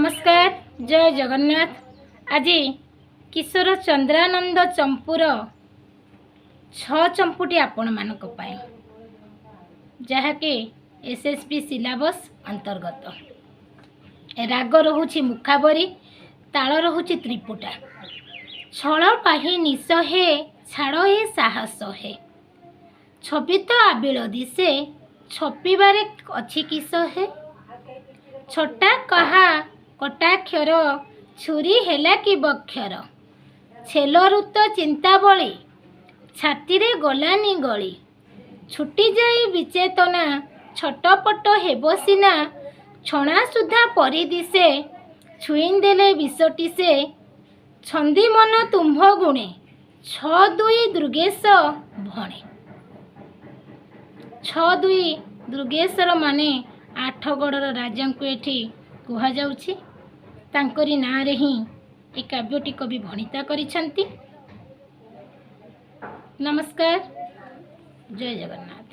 नमस्कार, जय जगन्नाथ। आज किशोर चंद्रानंद चंपूर छ चंपुटी आपण मानक पाए जहाँकि एसएसपी सिलेबस अंतर्गत। राग रहुछि मुखाबरी, ताल रहुछि त्रिपुटा। छल पाही निश हे, छाड़ हे साहस हे। छवि तो आबिल दिशे, छपिबारे अछि किस हे। छोटा कहा कटाक्षर, छुरी हेला कि बक्षर। छेलरू तो चिंता बली, छाती रे गलानी गली। छुटी जाई विचेतना, छटपट हेब सिना। छणा सुधा परी दिशे, छुईं देले विषटी से। छंदी मन तुम्भ गुणे, छ दुई दुर्गेश भणे। छ दुई दुर्गेश्वर माने आठगड़र राजा को एठी कुहा जाउछि। तांकरी नाँ रे ही ए काव्यटी कवि भणिता करिसंती। नमस्कार, जय जगन्नाथ।